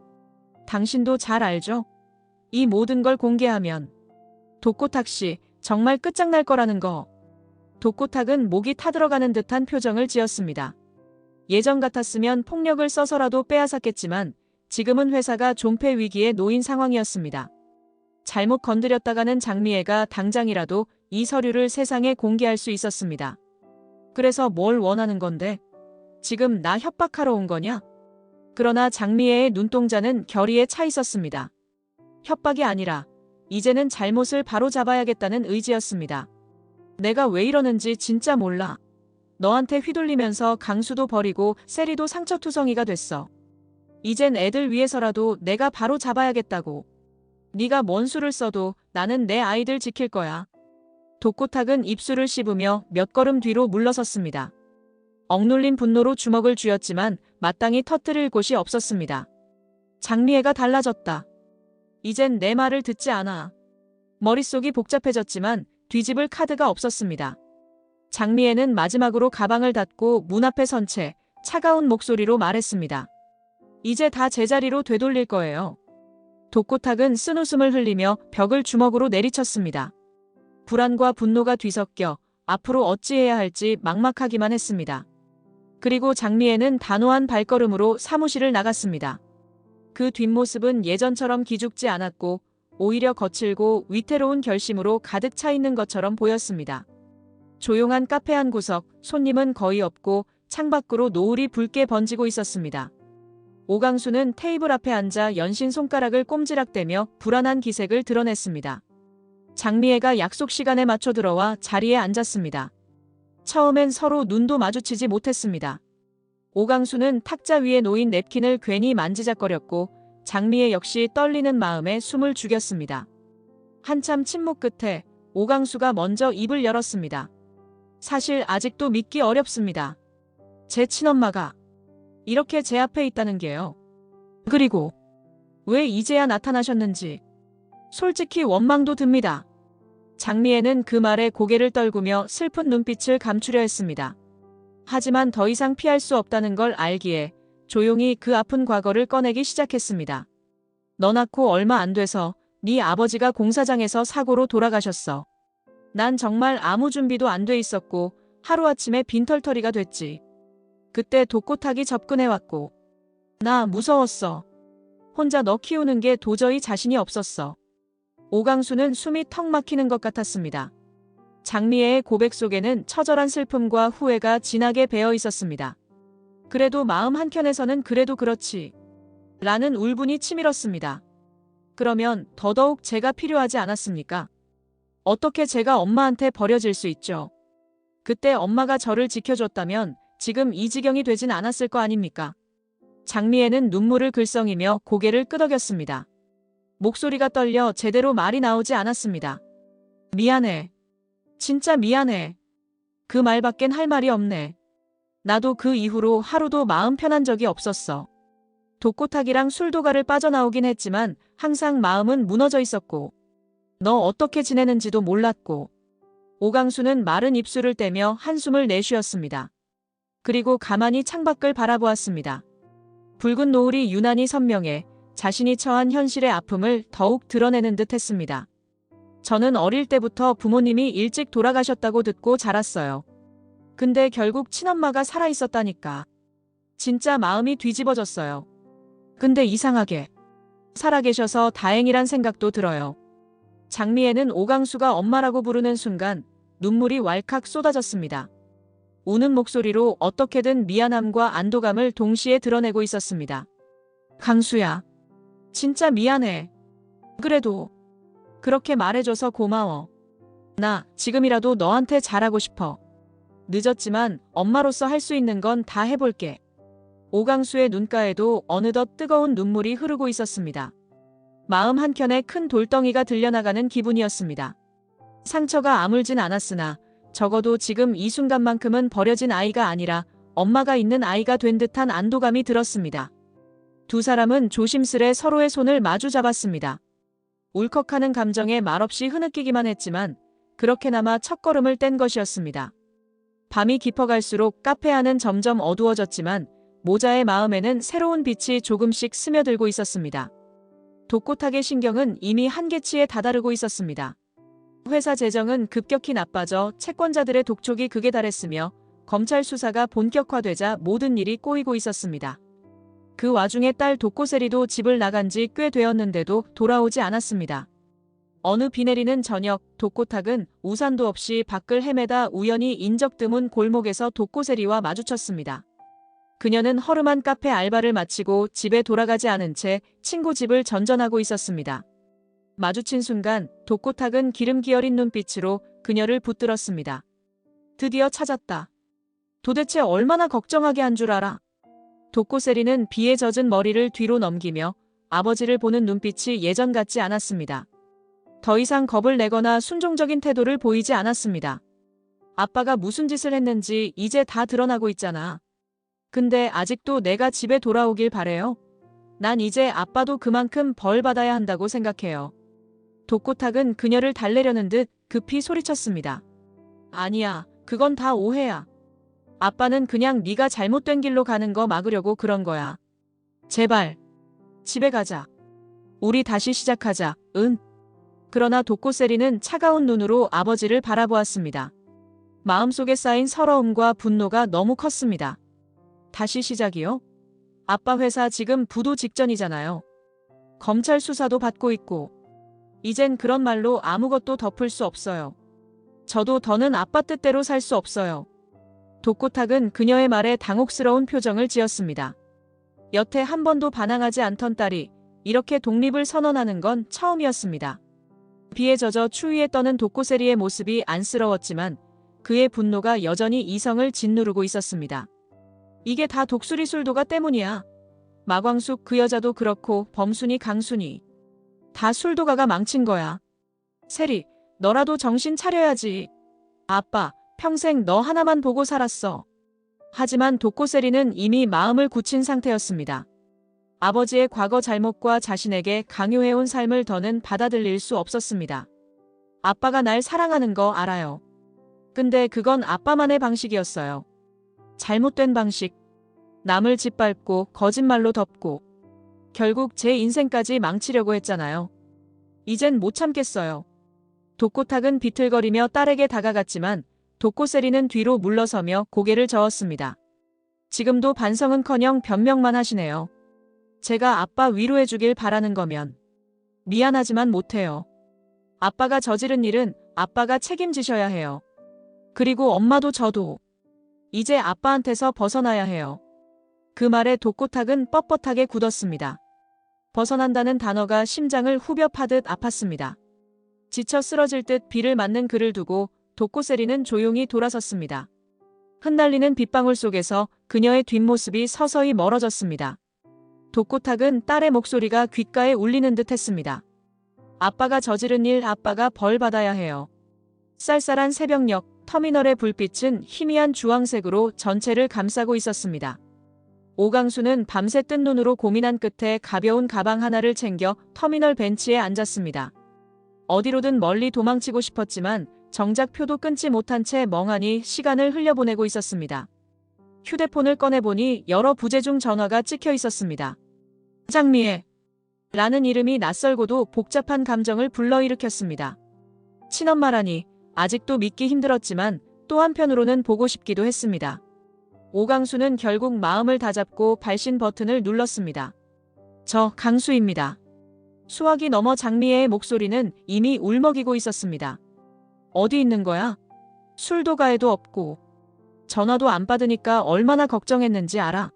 Speaker 1: 당신도 잘 알죠? 이 모든 걸 공개하면 독고탁 씨 정말 끝장날 거라는 거. 독고탁은 목이 타들어가는 듯한 표정을 지었습니다. 예전 같았으면 폭력을 써서라도 빼앗았겠지만 지금은 회사가 존폐 위기에 놓인 상황이었습니다. 잘못 건드렸다가는 장미애가 당장이라도 이 서류를 세상에 공개할 수 있었습니다. 그래서 뭘 원하는 건데? 지금 나 협박하러 온 거냐? 그러나 장미애의 눈동자는 결의에 차 있었습니다. 협박이 아니라 이제는 잘못을 바로잡아야겠다는 의지였습니다. 내가 왜 이러는지 진짜 몰라. 너한테 휘둘리면서 강수도 버리고 세리도 상처투성이가 됐어. 이젠 애들 위해서라도 내가 바로 잡아야겠다고. 네가 뭔 수를 써도 나는 내 아이들 지킬 거야. 독고탁은 입술을 씹으며 몇 걸음 뒤로 물러섰습니다. 억눌린 분노로 주먹을 쥐었지만 마땅히 터뜨릴 곳이 없었습니다. 장미애가 달라졌다. 이젠 내 말을 듣지 않아. 머릿속이 복잡해졌지만 뒤집을 카드가 없었습니다. 장미애는 마지막으로 가방을 닫고 문 앞에 선 채 차가운 목소리로 말했습니다. 이제 다 제자리로 되돌릴 거예요. 독고탁은 쓴웃음을 흘리며 벽을 주먹으로 내리쳤습니다. 불안과 분노가 뒤섞여 앞으로 어찌해야 할지 막막하기만 했습니다. 그리고 장미애는 단호한 발걸음으로 사무실을 나갔습니다. 그 뒷모습은 예전처럼 기죽지 않았고 오히려 거칠고 위태로운 결심으로 가득 차 있는 것처럼 보였습니다. 조용한 카페 한 구석, 손님은 거의 없고 창밖으로 노을이 붉게 번지고 있었습니다. 오강수는 테이블 앞에 앉아 연신 손가락을 꼼지락대며 불안한 기색을 드러냈습니다. 장미애가 약속 시간에 맞춰 들어와 자리에 앉았습니다. 처음엔 서로 눈도 마주치지 못했습니다. 오강수는 탁자 위에 놓인 냅킨을 괜히 만지작거렸고 장미애 역시 떨리는 마음에 숨을 죽였습니다. 한참 침묵 끝에 오강수가 먼저 입을 열었습니다. 사실 아직도 믿기 어렵습니다. 제 친엄마가 이렇게 제 앞에 있다는 게요. 그리고 왜 이제야 나타나셨는지 솔직히 원망도 듭니다. 장미애는 그 말에 고개를 떨구며 슬픈 눈빛을 감추려 했습니다. 하지만 더 이상 피할 수 없다는 걸 알기에 조용히 그 아픈 과거를 꺼내기 시작했습니다. 너 낳고 얼마 안 돼서 네 아버지가 공사장에서 사고로 돌아가셨어. 난 정말 아무 준비도 안 돼 있었고 하루아침에 빈털터리가 됐지. 그때 독고탁이 접근해왔고 나 무서웠어. 혼자 너 키우는 게 도저히 자신이 없었어. 오강수는 숨이 턱 막히는 것 같았습니다. 장미애의 고백 속에는 처절한 슬픔과 후회가 진하게 배어 있었습니다. 그래도 마음 한켠에서는 그래도 그렇지 라는 울분이 치밀었습니다. 그러면 더더욱 제가 필요하지 않았습니까? 어떻게 제가 엄마한테 버려질 수 있죠? 그때 엄마가 저를 지켜줬다면 지금 이 지경이 되진 않았을 거 아닙니까? 장미애는 눈물을 글썽이며 고개를 끄덕였습니다. 목소리가 떨려 제대로 말이 나오지 않았습니다. 미안해. 진짜 미안해. 그 말밖엔 할 말이 없네. 나도 그 이후로 하루도 마음 편한 적이 없었어. 독고탁이랑 술도가를 빠져나오긴 했지만 항상 마음은 무너져 있었고 너 어떻게 지내는지도 몰랐고. 오강수는 마른 입술을 떼며 한숨을 내쉬었습니다. 그리고 가만히 창밖을 바라보았습니다. 붉은 노을이 유난히 선명해 자신이 처한 현실의 아픔을 더욱 드러내는 듯 했습니다. 저는 어릴 때부터 부모님이 일찍 돌아가셨다고 듣고 자랐어요. 근데 결국 친엄마가 살아있었다니까. 진짜 마음이 뒤집어졌어요. 근데 이상하게 살아계셔서 다행이란 생각도 들어요. 장미애는 오강수가 엄마라고 부르는 순간 눈물이 왈칵 쏟아졌습니다. 우는 목소리로 어떻게든 미안함과 안도감을 동시에 드러내고 있었습니다. 강수야, 진짜 미안해. 그래도 그렇게 말해줘서 고마워. 나 지금이라도 너한테 잘하고 싶어. 늦었지만 엄마로서 할 수 있는 건 다 해볼게. 오강수의 눈가에도 어느덧 뜨거운 눈물이 흐르고 있었습니다. 마음 한켠에 큰 돌덩이가 들려나가는 기분이었습니다. 상처가 아물진 않았으나 적어도 지금 이 순간만큼은 버려진 아이가 아니라 엄마가 있는 아이가 된 듯한 안도감이 들었습니다. 두 사람은 조심스레 서로의 손을 마주 잡았습니다. 울컥하는 감정에 말없이 흐느끼기만 했지만 그렇게나마 첫걸음을 뗀 것이었습니다. 밤이 깊어갈수록 카페 안은 점점 어두워졌지만 모자의 마음에는 새로운 빛이 조금씩 스며들고 있었습니다. 독고탁의 신경은 이미 한계치에 다다르고 있었습니다. 회사 재정은 급격히 나빠져 채권자들의 독촉이 극에 달했으며 검찰 수사가 본격화되자 모든 일이 꼬이고 있었습니다. 그 와중에 딸 독고세리도 집을 나간 지 꽤 되었는데도 돌아오지 않았습니다. 어느 비 내리는 저녁, 독고탁은 우산도 없이 밖을 헤매다 우연히 인적 드문 골목에서 독고세리와 마주쳤습니다. 그녀는 허름한 카페 알바를 마치고 집에 돌아가지 않은 채 친구 집을 전전하고 있었습니다. 마주친 순간 독고탁은 기름기 어린 눈빛으로 그녀를 붙들었습니다. 드디어 찾았다. 도대체 얼마나 걱정하게 한 줄 알아? 독고세리는 비에 젖은 머리를 뒤로 넘기며 아버지를 보는 눈빛이 예전 같지 않았습니다. 더 이상 겁을 내거나 순종적인 태도를 보이지 않았습니다. 아빠가 무슨 짓을 했는지 이제 다 드러나고 있잖아. 근데 아직도 내가 집에 돌아오길 바래요. 난 이제 아빠도 그만큼 벌 받아야 한다고 생각해요. 독고탁은 그녀를 달래려는 듯 급히 소리쳤습니다. 아니야, 그건 다 오해야. 아빠는 그냥 네가 잘못된 길로 가는 거 막으려고 그런 거야. 제발, 집에 가자. 우리 다시 시작하자, 응? 그러나 독고세리는 차가운 눈으로 아버지를 바라보았습니다. 마음속에 쌓인 서러움과 분노가 너무 컸습니다. 다시 시작이요? 아빠 회사 지금 부도 직전이잖아요. 검찰 수사도 받고 있고. 이젠 그런 말로 아무것도 덮을 수 없어요. 저도 더는 아빠 뜻대로 살 수 없어요. 독고탁은 그녀의 말에 당혹스러운 표정을 지었습니다. 여태 한 번도 반항하지 않던 딸이 이렇게 독립을 선언하는 건 처음이었습니다. 비에 젖어 추위에 떠는 독고세리의 모습이 안쓰러웠지만 그의 분노가 여전히 이성을 짓누르고 있었습니다. 이게 다 독수리 술도가 때문이야. 마광숙 그 여자도 그렇고 범순이 강순이. 다 술도가가 망친 거야. 세리, 너라도 정신 차려야지. 아빠, 평생 너 하나만 보고 살았어. 하지만 독고세리는 이미 마음을 굳힌 상태였습니다. 아버지의 과거 잘못과 자신에게 강요해온 삶을 더는 받아들일 수 없었습니다. 아빠가 날 사랑하는 거 알아요. 근데 그건 아빠만의 방식이었어요. 잘못된 방식. 남을 짓밟고 거짓말로 덮고 결국 제 인생까지 망치려고 했잖아요. 이젠 못 참겠어요. 독고탁은 비틀거리며 딸에게 다가갔지만 독고세리는 뒤로 물러서며 고개를 저었습니다. 지금도 반성은커녕 변명만 하시네요. 제가 아빠 위로해주길 바라는 거면 미안하지만 못해요. 아빠가 저지른 일은 아빠가 책임지셔야 해요. 그리고 엄마도 저도 이제 아빠한테서 벗어나야 해요. 그 말에 독고탁은 뻣뻣하게 굳었습니다. 벗어난다는 단어가 심장을 후벼 파듯 아팠습니다. 지쳐 쓰러질 듯 비를 맞는 그를 두고 독고세리는 조용히 돌아섰습니다. 흩날리는 빗방울 속에서 그녀의 뒷모습이 서서히 멀어졌습니다. 독고탁은 딸의 목소리가 귓가에 울리는 듯 했습니다. 아빠가 저지른 일 아빠가 벌 받아야 해요. 쌀쌀한 새벽녘 터미널의 불빛은 희미한 주황색으로 전체를 감싸고 있었습니다. 오강수는 밤새 뜬 눈으로 고민한 끝에 가벼운 가방 하나를 챙겨 터미널 벤치에 앉았습니다. 어디로든 멀리 도망치고 싶었지만 정작 표도 끊지 못한 채 멍하니 시간을 흘려보내고 있었습니다. 휴대폰을 꺼내보니 여러 부재 중 전화가 찍혀 있었습니다. 장미애 라는 이름이 낯설고도 복잡한 감정을 불러일으켰습니다. 친엄마라니 아직도 믿기 힘들었지만 또 한편으로는 보고 싶기도 했습니다. 오강수는 결국 마음을 다잡고 발신 버튼을 눌렀습니다. 저 강수입니다. 수화기 너머 장미애의 목소리는 이미 울먹이고 있었습니다. 어디 있는 거야? 술도 가해도 없고 전화도 안 받으니까 얼마나 걱정했는지 알아?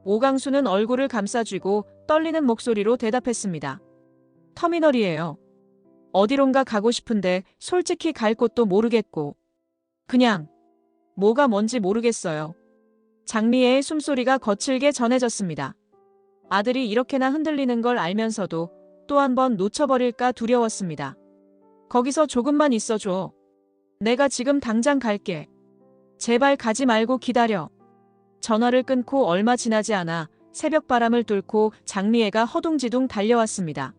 Speaker 1: 오강수는 얼굴을 감싸쥐고 떨리는 목소리로 대답했습니다. 터미널이에요. 어디론가 가고 싶은데 솔직히 갈 곳도 모르겠고 그냥 뭐가 뭔지 모르겠어요. 장미애의 숨소리가 거칠게 전해졌습니다. 아들이 이렇게나 흔들리는 걸 알면서도 또 한 번 놓쳐버릴까 두려웠습니다. 거기서 조금만 있어줘. 내가 지금 당장 갈게. 제발 가지 말고 기다려. 전화를 끊고 얼마 지나지 않아 새벽바람을 뚫고 장미애가 허둥지둥 달려왔습니다.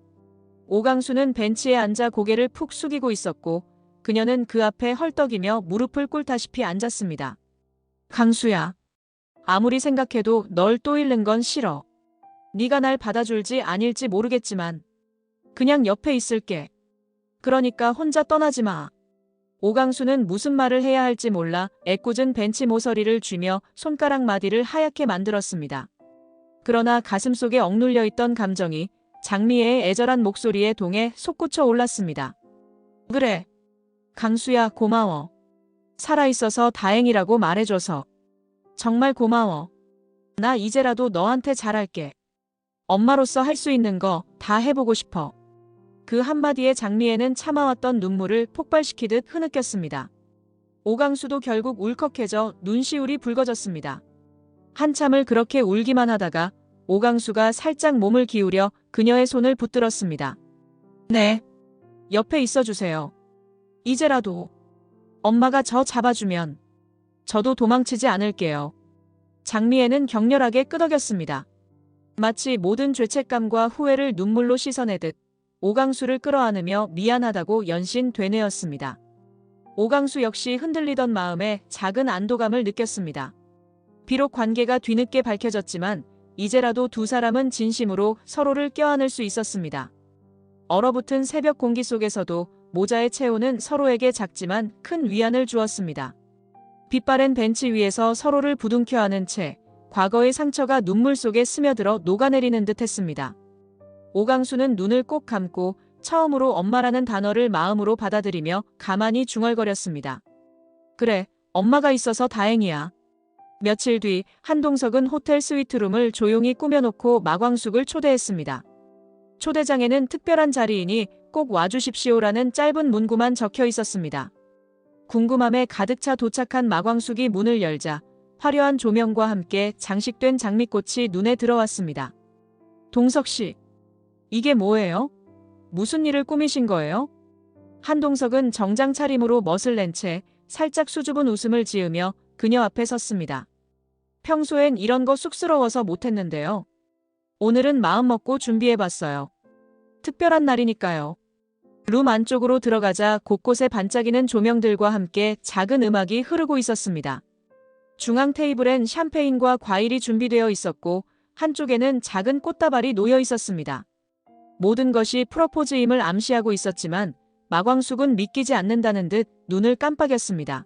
Speaker 1: 오강수는 벤치에 앉아 고개를 푹 숙이고 있었고 그녀는 그 앞에 헐떡이며 무릎을 꿇다시피 앉았습니다. 강수야. 아무리 생각해도 널 또 잃는 건 싫어. 네가 날 받아줄지 아닐지 모르겠지만 그냥 옆에 있을게. 그러니까 혼자 떠나지 마. 오강수는 무슨 말을 해야 할지 몰라 애꿎은 벤치 모서리를 쥐며 손가락 마디를 하얗게 만들었습니다. 그러나 가슴속에 억눌려 있던 감정이 장미애의 애절한 목소리에 동해 솟구쳐 올랐습니다. 그래. 강수야, 고마워. 살아있어서 다행이라고 말해줘서. 정말 고마워. 나 이제라도 너한테 잘할게. 엄마로서 할 수 있는 거 다 해보고 싶어. 그 한마디에 장미애는 참아왔던 눈물을 폭발시키듯 흐느꼈습니다. 오강수도 결국 울컥해져 눈시울이 붉어졌습니다. 한참을 그렇게 울기만 하다가 오강수가 살짝 몸을 기울여 그녀의 손을 붙들었습니다. 네. 옆에 있어주세요. 이제라도. 엄마가 저 잡아주면 저도 도망치지 않을게요. 장미애는 격렬하게 끄덕였습니다. 마치 모든 죄책감과 후회를 눈물로 씻어내듯 오강수를 끌어안으며 미안하다고 연신 되뇌었습니다. 오강수 역시 흔들리던 마음에 작은 안도감을 느꼈습니다. 비록 관계가 뒤늦게 밝혀졌지만 이제라도 두 사람은 진심으로 서로를 껴안을 수 있었습니다. 얼어붙은 새벽 공기 속에서도 모자의 체온은 서로에게 작지만 큰 위안을 주었습니다. 빛바랜 벤치 위에서 서로를 부둥켜 안은 채 과거의 상처가 눈물 속에 스며들어 녹아내리는 듯 했습니다. 오강수는 눈을 꼭 감고 처음으로 엄마라는 단어를 마음으로 받아들이며 가만히 중얼거렸습니다. 그래, 엄마가 있어서 다행이야. 며칠 뒤 한동석은 호텔 스위트룸을 조용히 꾸며놓고 마광숙을 초대했습니다. 초대장에는 특별한 자리이니 꼭 와주십시오라는 짧은 문구만 적혀 있었습니다. 궁금함에 가득 차 도착한 마광숙이 문을 열자 화려한 조명과 함께 장식된 장미꽃이 눈에 들어왔습니다. 동석 씨, 이게 뭐예요? 무슨 일을 꾸미신 거예요? 한동석은 정장 차림으로 멋을 낸 채 살짝 수줍은 웃음을 지으며 그녀 앞에 섰습니다. 평소엔 이런 거 쑥스러워서 못했는데요. 오늘은 마음먹고 준비해봤어요. 특별한 날이니까요. 룸 안쪽으로 들어가자 곳곳에 반짝이는 조명들과 함께 작은 음악이 흐르고 있었습니다. 중앙 테이블엔 샴페인과 과일이 준비되어 있었고 한쪽에는 작은 꽃다발이 놓여 있었습니다. 모든 것이 프로포즈임을 암시하고 있었지만 마광숙은 믿기지 않는다는 듯 눈을 깜빡였습니다.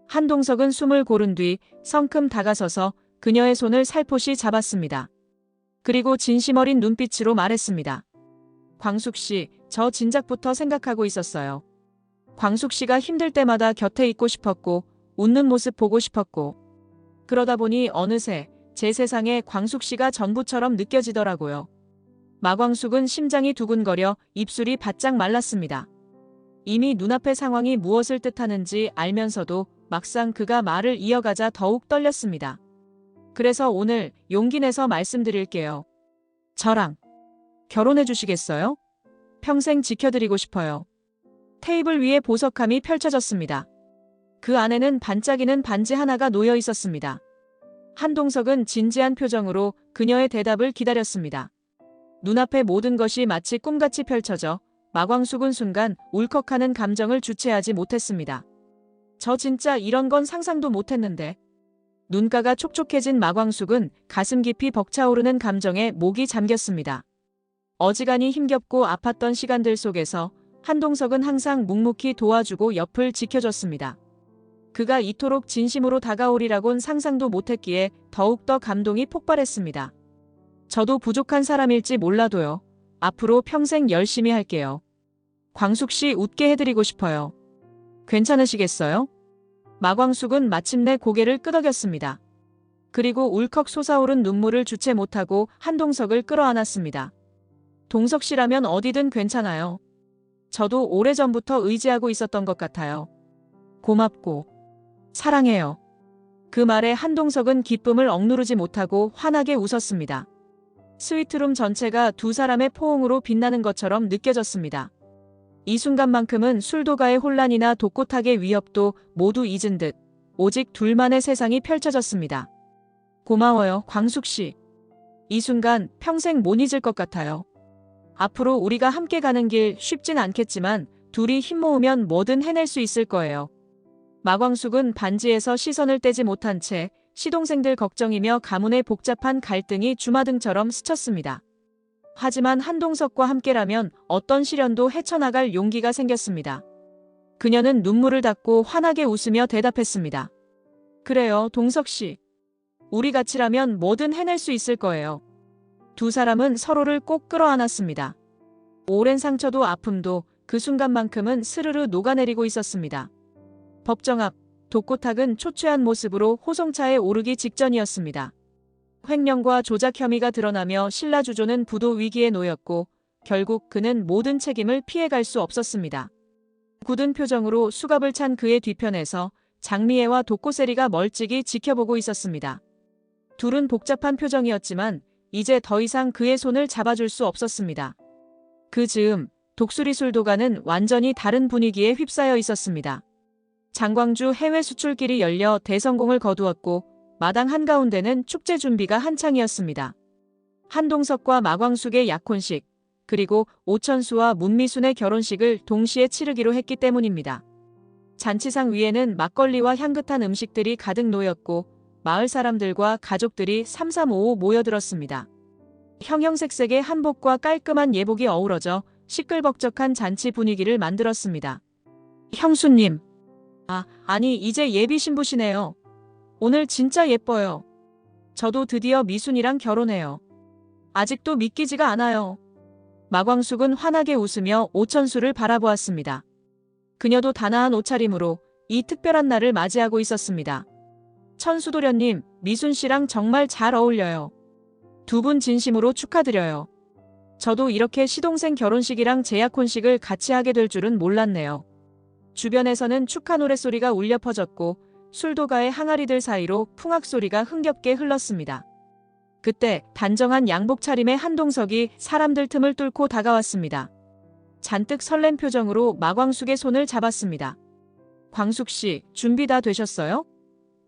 Speaker 1: 한동석은 숨을 고른 뒤 성큼 다가서서 그녀의 손을 살포시 잡았습니다. 그리고 진심 어린 눈빛으로 말했습니다. 광숙 씨, 저 진작부터 생각하고 있었어요. 광숙 씨가 힘들 때마다 곁에 있고 싶었고 웃는 모습 보고 싶었고 그러다 보니 어느새 제 세상에 광숙 씨가 전부처럼 느껴지더라고요. 마광숙은 심장이 두근거려 입술이 바짝 말랐습니다. 이미 눈앞의 상황이 무엇을 뜻하는지 알면서도 막상 그가 말을 이어가자 더욱 떨렸습니다. 그래서 오늘 용기 내서 말씀드릴게요. 저랑 결혼해 주시겠어요? 평생 지켜드리고 싶어요. 테이블 위에 보석함이 펼쳐졌습니다. 그 안에는 반짝이는 반지 하나가 놓여 있었습니다. 한동석은 진지한 표정으로 그녀의 대답을 기다렸습니다. 눈앞의 모든 것이 마치 꿈같이 펼쳐져 마광숙은 순간 울컥하는 감정을 주체하지 못했습니다. 저 진짜 이런 건 상상도 못했는데. 눈가가 촉촉해진 마광숙은 가슴 깊이 벅차오르는 감정에 목이 잠겼습니다. 어지간히 힘겹고 아팠던 시간들 속에서 한동석은 항상 묵묵히 도와주고 옆을 지켜줬습니다. 그가 이토록 진심으로 다가오리라곤 상상도 못했기에 더욱더 감동이 폭발했습니다. 저도 부족한 사람일지 몰라도요. 앞으로 평생 열심히 할게요. 광숙 씨 웃게 해드리고 싶어요. 괜찮으시겠어요? 마광숙은 마침내 고개를 끄덕였습니다. 그리고 울컥 솟아오른 눈물을 주체 못하고 한동석을 끌어안았습니다. 동석 씨라면 어디든 괜찮아요. 저도 오래전부터 의지하고 있었던 것 같아요. 고맙고 사랑해요. 그 말에 한동석은 기쁨을 억누르지 못하고 환하게 웃었습니다. 스위트룸 전체가 두 사람의 포옹으로 빛나는 것처럼 느껴졌습니다. 이 순간만큼은 술도가의 혼란이나 독고탁의 위협도 모두 잊은 듯 오직 둘만의 세상이 펼쳐졌습니다. 고마워요, 광숙 씨. 이 순간 평생 못 잊을 것 같아요. 앞으로 우리가 함께 가는 길 쉽진 않겠지만 둘이 힘 모으면 뭐든 해낼 수 있을 거예요. 마광숙은 반지에서 시선을 떼지 못한 채 시동생들 걱정이며 가문의 복잡한 갈등이 주마등처럼 스쳤습니다. 하지만 한동석과 함께라면 어떤 시련도 헤쳐나갈 용기가 생겼습니다. 그녀는 눈물을 닦고 환하게 웃으며 대답했습니다. 그래요, 동석 씨. 우리 같이라면 뭐든 해낼 수 있을 거예요. 두 사람은 서로를 꼭 끌어안았습니다. 오랜 상처도 아픔도 그 순간만큼은 스르르 녹아내리고 있었습니다. 법정 앞, 독고탁은 초췌한 모습으로 호송차에 오르기 직전이었습니다. 횡령과 조작 혐의가 드러나며 신라주조는 부도 위기에 놓였고 결국 그는 모든 책임을 피해갈 수 없었습니다. 굳은 표정으로 수갑을 찬 그의 뒤편에서 장미애와 독고세리가 멀찍이 지켜보고 있었습니다. 둘은 복잡한 표정이었지만 이제 더 이상 그의 손을 잡아줄 수 없었습니다. 그 즈음 독수리 술도가는 완전히 다른 분위기에 휩싸여 있었습니다. 장광주 해외 수출길이 열려 대성공을 거두었고 마당 한가운데는 축제 준비가 한창이었습니다. 한동석과 마광숙의 약혼식, 그리고 오천수와 문미순의 결혼식을 동시에 치르기로 했기 때문입니다. 잔치상 위에는 막걸리와 향긋한 음식들이 가득 놓였고 마을 사람들과 가족들이 삼삼오오 모여들었습니다. 형형색색의 한복과 깔끔한 예복이 어우러져 시끌벅적한 잔치 분위기를 만들었습니다. 형수님. 아니 이제 예비 신부시네요. 오늘 진짜 예뻐요. 저도 드디어 미순이랑 결혼해요. 아직도 믿기지가 않아요. 마광숙은 환하게 웃으며 오천수를 바라보았습니다. 그녀도 단아한 옷차림으로 이 특별한 날을 맞이하고 있었습니다. 천수도련님, 미순 씨랑 정말 잘 어울려요. 두 분 진심으로 축하드려요. 저도 이렇게 시동생 결혼식이랑 재약혼식을 같이 하게 될 줄은 몰랐네요. 주변에서는 축하 노랫소리가 울려 퍼졌고 술도가의 항아리들 사이로 풍악소리가 흥겹게 흘렀습니다. 그때 단정한 양복 차림의 한동석이 사람들 틈을 뚫고 다가왔습니다. 잔뜩 설렌 표정으로 마광숙의 손을 잡았습니다. 광숙 씨, 준비 다 되셨어요?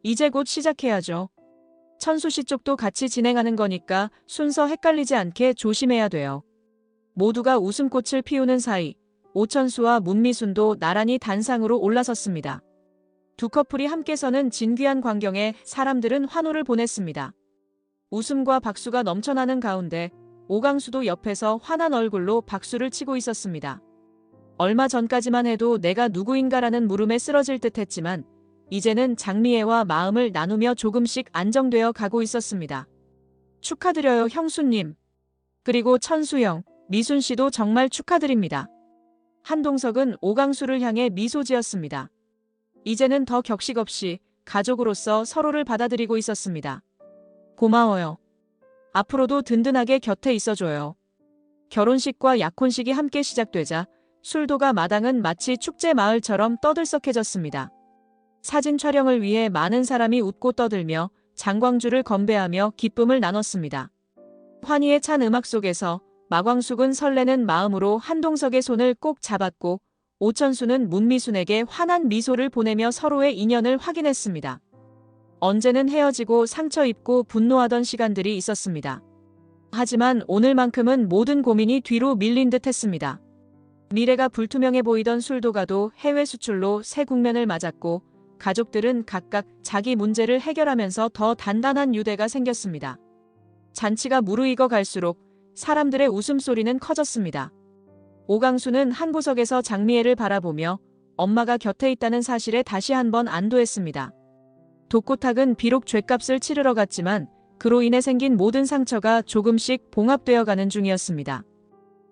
Speaker 1: 이제 곧 시작해야죠. 천수 씨 쪽도 같이 진행하는 거니까 순서 헷갈리지 않게 조심해야 돼요. 모두가 웃음꽃을 피우는 사이 오천수와 문미순도 나란히 단상으로 올라섰습니다. 두 커플이 함께 서는 진귀한 광경에 사람들은 환호를 보냈습니다. 웃음과 박수가 넘쳐나는 가운데 오강수도 옆에서 환한 얼굴로 박수를 치고 있었습니다. 얼마 전까지만 해도 내가 누구인가라는 물음에 쓰러질 듯했지만 이제는 장미애와 마음을 나누며 조금씩 안정되어 가고 있었습니다. 축하드려요, 형수님. 그리고 천수형, 미순 씨도 정말 축하드립니다. 한동석은 오강수를 향해 미소 지었습니다. 이제는 더 격식 없이 가족으로서 서로를 받아들이고 있었습니다. 고마워요. 앞으로도 든든하게 곁에 있어줘요. 결혼식과 약혼식이 함께 시작되자 술도가 마당은 마치 축제 마을처럼 떠들썩해졌습니다. 사진 촬영을 위해 많은 사람이 웃고 떠들며 장광주를 건배하며 기쁨을 나눴습니다. 환희에 찬 음악 속에서 마광숙은 설레는 마음으로 한동석의 손을 꼭 잡았고 오천수는 문미순에게 환한 미소를 보내며 서로의 인연을 확인했습니다. 언제는 헤어지고 상처 입고 분노하던 시간들이 있었습니다. 하지만 오늘만큼은 모든 고민이 뒤로 밀린 듯 했습니다. 미래가 불투명해 보이던 술도가도 해외 수출로 새 국면을 맞았고 가족들은 각각 자기 문제를 해결하면서 더 단단한 유대가 생겼습니다. 잔치가 무르익어 갈수록 사람들의 웃음소리는 커졌습니다. 오강수는 한 구석에서 장미애를 바라보며 엄마가 곁에 있다는 사실에 다시 한번 안도했습니다. 독고탁은 비록 죗값을 치르러 갔지만 그로 인해 생긴 모든 상처가 조금씩 봉합되어 가는 중이었습니다.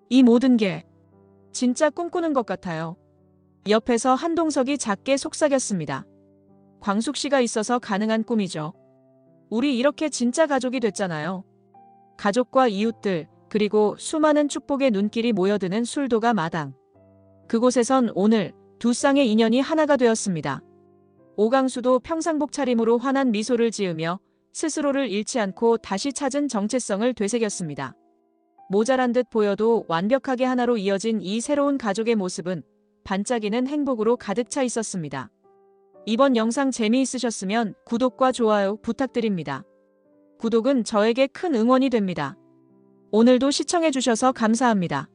Speaker 1: 이 모든 게 진짜 꿈꾸는 것 같아요. 옆에서 한동석이 작게 속삭였습니다. 광숙 씨가 있어서 가능한 꿈이죠. 우리 이렇게 진짜 가족이 됐잖아요. 가족과 이웃들, 그리고 수많은 축복의 눈길이 모여드는 술도가 마당. 그곳에선 오늘 두 쌍의 인연이 하나가 되었습니다. 오강수도 평상복 차림으로 환한 미소를 지으며 스스로를 잃지 않고 다시 찾은 정체성을 되새겼습니다. 모자란 듯 보여도 완벽하게 하나로 이어진 이 새로운 가족의 모습은 반짝이는 행복으로 가득 차 있었습니다. 이번 영상 재미있으셨으면 구독과 좋아요 부탁드립니다. 구독은 저에게 큰 응원이 됩니다. 오늘도 시청해주셔서 감사합니다.